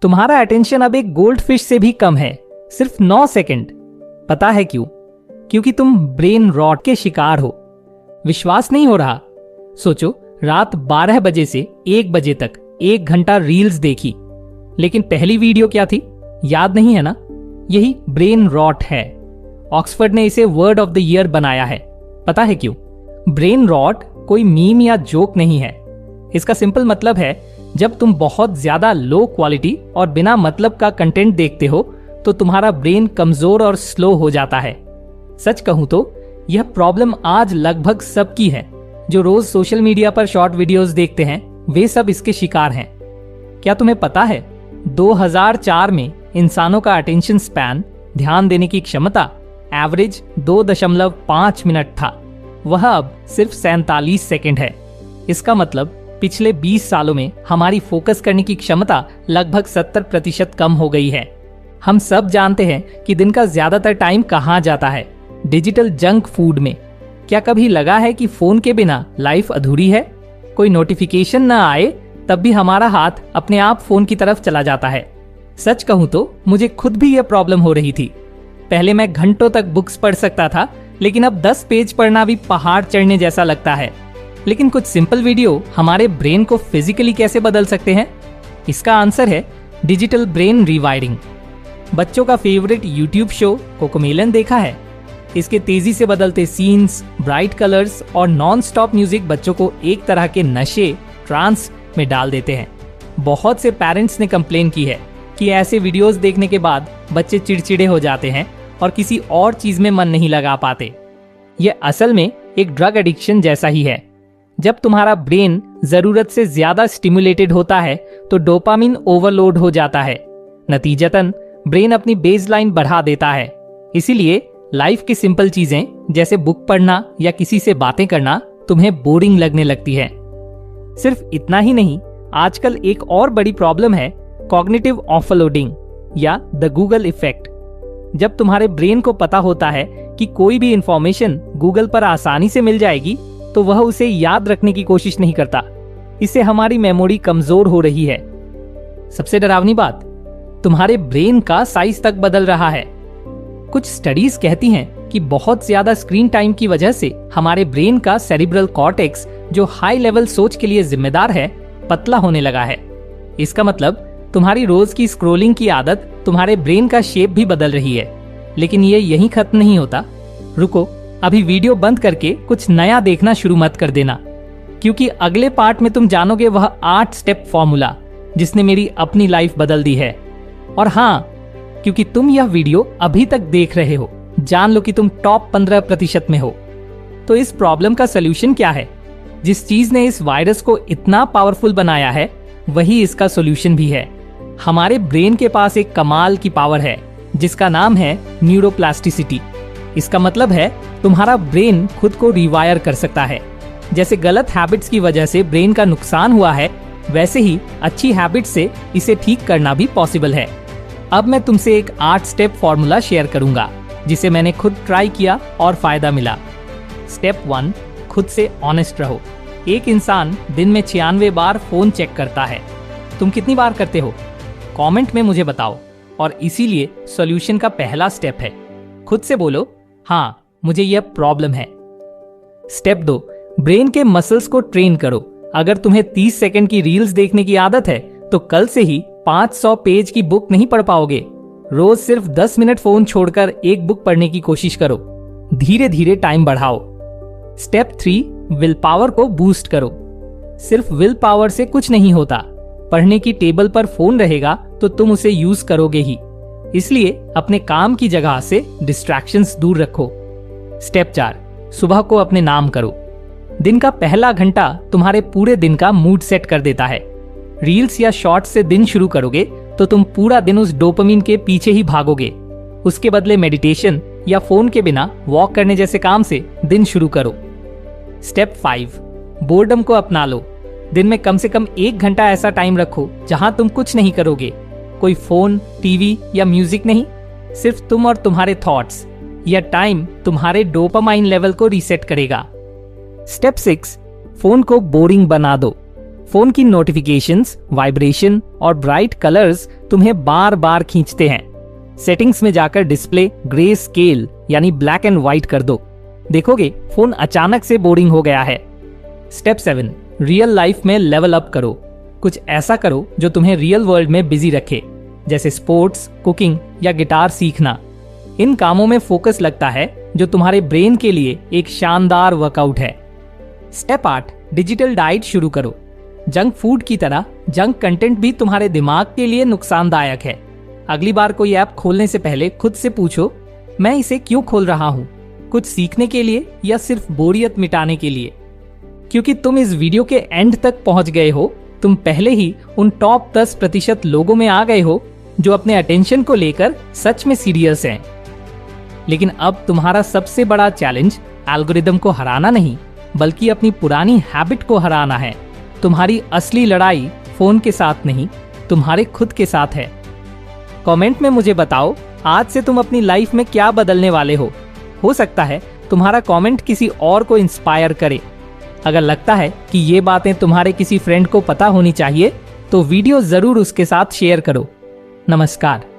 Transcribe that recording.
तुम्हारा अटेंशन अब एक गोल्ड फिश से भी कम है, सिर्फ 9 सेकंड। पता है क्यों? क्योंकि तुम ब्रेन रॉट के शिकार हो। विश्वास नहीं हो रहा? सोचो, रात 12 बजे से 1 बजे तक 1 घंटा रील्स देखी, लेकिन पहली वीडियो क्या थी? याद नहीं है ना? यही ब्रेन रॉट है। ऑक्सफोर्ड ने इसे वर्ड ऑफ द ईयर बनाया है। पता है क्यों? ब्रेन रॉट कोई मीम या जोक नहीं है। इसका सिंपल मतलब है, जब तुम बहुत ज्यादा लो क्वालिटी और बिना मतलब का कंटेंट देखते हो तो तुम्हारा ब्रेन कमजोर और स्लो हो जाता है। सच कहूं तो यह प्रॉब्लम आज लगभग सबकी है। जो रोज सोशल मीडिया पर शॉर्ट वीडियोस देखते हैं वे सब इसके शिकार हैं। क्या तुम्हें पता है 2004 में इंसानों का अटेंशन स्पैन, ध्यान देने की क्षमता, एवरेज 2.5 मिनट था। वह अब सिर्फ 47 सेकंड है। इसका मतलब पिछले 20 सालों में हमारी फोकस करने की क्षमता लगभग 70% कम हो गई है। हम सब जानते हैं कि दिन का ज्यादातर टाइम कहाँ जाता है? डिजिटल जंक फूड में। क्या कभी लगा है कि फोन के बिना लाइफ अधूरी है? कोई नोटिफिकेशन ना आए तब भी हमारा हाथ अपने आप फोन की तरफ चला जाता है। सच कहूं तो मुझे खुद भी यह प्रॉब्लम हो रही थी। पहले मैं घंटों तक बुक्स पढ़ सकता था, लेकिन अब 10 पेज पढ़ना भी पहाड़ चढ़ने जैसा लगता है। लेकिन कुछ सिंपल वीडियो हमारे ब्रेन को फिजिकली कैसे बदल सकते हैं? इसका आंसर है डिजिटल ब्रेन रीवायरिंग। बच्चों का फेवरेट यूट्यूब शो कोकोमेलन देखा है? इसके तेजी से बदलते सीन्स, ब्राइट कलर्स और नॉन स्टॉप म्यूजिक बच्चों को एक तरह के नशे, ट्रांस में डाल देते हैं। बहुत से पेरेंट्स ने कंप्लेन की है कि ऐसे वीडियोस देखने के बाद बच्चे चिड़चिड़े हो जाते हैं और किसी और चीज में मन नहीं लगा पाते। यह असल में एक ड्रग एडिक्शन जैसा ही है। जब तुम्हारा ब्रेन जरूरत से ज्यादा स्टिमुलेटेड होता है तो डोपामिन ओवरलोड हो जाता है। नतीजतन ब्रेन अपनी बेसलाइन बढ़ा देता है। इसीलिए लाइफ की सिंपल चीजें जैसे बुक पढ़ना या किसी से बातें करना तुम्हें बोरिंग लगने लगती है। सिर्फ इतना ही नहीं, आजकल एक और बड़ी प्रॉब्लम है कॉग्निटिव ऑफलोडिंग या द गूगल इफेक्ट। जब तुम्हारे ब्रेन को पता होता है कि कोई भी इंफॉर्मेशन गूगल पर आसानी से मिल जाएगी तो वह उसे याद रखने की कोशिश नहीं करता। इससे हमारी मेमोरी कमजोर हो रही है। सबसे डरावनी बात, तुम्हारे ब्रेन का साइज तक बदल रहा है। कुछ स्टडीज कहती हैं कि बहुत ज्यादा स्क्रीन टाइम की वजह से हमारे ब्रेन का सेरिब्रल कॉर्टेक्स, जो हाई लेवल सोच के लिए जिम्मेदार है, पतला होने लगा है। इसका मतलब तुम्हारी रोज की स्क्रोलिंग की आदत तुम्हारे ब्रेन का शेप भी बदल रही है। लेकिन ये यहीं खत्म नहीं होता। रुको, अभी वीडियो बंद करके कुछ नया देखना शुरू मत कर देना, क्योंकि अगले पार्ट में तुम जानोगे वह 8 स्टेप फॉर्मूला जिसने मेरी अपनी लाइफ बदल दी है। और हाँ, क्योंकि तुम यह वीडियो अभी तक देख रहे हो, जान लो कि तुम टॉप 15% में हो। तो इस प्रॉब्लम का सोल्यूशन क्या है? जिस चीज ने इस वायरस को इतना पावरफुल बनाया है वही इसका सोल्यूशन भी है। हमारे ब्रेन के पास एक कमाल की पावर है जिसका नाम है न्यूरोप्लास्टिसिटी। इसका मतलब है तुम्हारा ब्रेन खुद को रिवायर कर सकता है। जैसे गलत हैबिट्स की वजह से ब्रेन का नुकसान हुआ है, वैसे ही अच्छी हैबिट से इसे ठीक करना भी पॉसिबल है। अब मैं तुमसे एक 8 स्टेप फॉर्मूला शेयर करूंगा जिसे मैंने खुद ट्राई किया और फायदा मिला। स्टेप 1, खुद से ऑनेस्ट रहो। एक इंसान दिन में 96 बार फोन चेक करता है। तुम कितनी बार करते हो? कमेंट में मुझे बताओ। और इसीलिए सॉल्यूशन का पहला स्टेप है, खुद से बोलो, हाँ मुझे यह प्रॉब्लम है। स्टेप 2, ब्रेन के मसल्स को ट्रेन करो। अगर तुम्हें 30 सेकंड की रील्स देखने की आदत है तो कल से ही 500 पेज की बुक नहीं पढ़ पाओगे। रोज सिर्फ 10 मिनट फोन छोड़कर एक बुक पढ़ने की कोशिश करो। धीरे धीरे टाइम बढ़ाओ। स्टेप 3, विल पावर को बूस्ट करो। सिर्फ विल पावर से कुछ नहीं होता। पढ़ने की टेबल पर फोन रहेगा तो तुम उसे यूज करोगे ही। इसलिए अपने काम की जगह से डिस्ट्रैक्शंस दूर रखो। स्टेप 4, सुबह को अपने नाम करो। दिन का पहला घंटा तुम्हारे पूरे दिन का मूड सेट कर देता है। रील्स या शॉर्ट्स से दिन शुरू करोगे तो तुम पूरा दिन उस डोपामिन के पीछे ही भागोगे। उसके बदले मेडिटेशन या फोन के बिना वॉक करने जैसे काम से दिन शुरू करो। स्टेप 5, बोर्डम को अपना लो। दिन में कम से कम 1 घंटा ऐसा टाइम रखो जहां तुम कुछ नहीं करोगे। कोई फोन, टीवी या म्यूजिक नहीं, सिर्फ तुम और तुम्हारे थॉट्स। यह टाइम तुम्हारे डोपामाइन लेवल को रीसेट करेगा। स्टेप 6, फोन को बोरिंग बना दो। फोन की नोटिफिकेशंस, वाइब्रेशन और ब्राइट कलर्स तुम्हें बार बार खींचते हैं। सेटिंग्स में जाकर डिस्प्ले ग्रे स्केल यानी ब्लैक एंड व्हाइट कर दो। देखोगे फोन अचानक से बोरिंग हो गया है। स्टेप 7, रियल लाइफ में लेवल अप करो। कुछ ऐसा करो जो तुम्हें रियल वर्ल्ड में बिजी रखे, जैसे स्पोर्ट्स, कुकिंग या गिटार सीखना। इन कामों में फोकस लगता है जो तुम्हारे ब्रेन के लिए एक शानदार वर्कआउट है। स्टेप 8, डिजिटल डाइट शुरू करो। जंक फूड की तरह जंक कंटेंट भी तुम्हारे दिमाग के लिए नुकसानदायक है। अगली बार कोई ऐप खोलने से पहले खुद से पूछो, मैं इसे क्यों खोल रहा हूँ? कुछ सीखने के लिए या सिर्फ बोरियत मिटाने के लिए? क्योंकि तुम इस वीडियो के एंड तक पहुंच गए हो, तुम पहले ही उन टॉप 10% लोगों में आ गए हो जो अपने अटेंशन को लेकर सच में सीरियस हैं। लेकिन अब तुम्हारा सबसे बड़ा चैलेंज एल्गोरिदम को हराना नहीं, बल्कि अपनी पुरानी हैबिट को हराना है। तुम्हारी असली लड़ाई फोन के साथ नहीं, तुम्हारे खुद के साथ है। कमेंट में मुझे बताओ, आज से तुम अपनी लाइफ में क्या बदलने वाले हो। हो सकता है तुम्हारा कमेंट किसी और को इंस्पायर करे। अगर लगता है कि ये बातें तुम्हारे किसी फ्रेंड को पता होनी चाहिए, तो वीडियो जरूर उसके साथ शेयर करो। नमस्कार।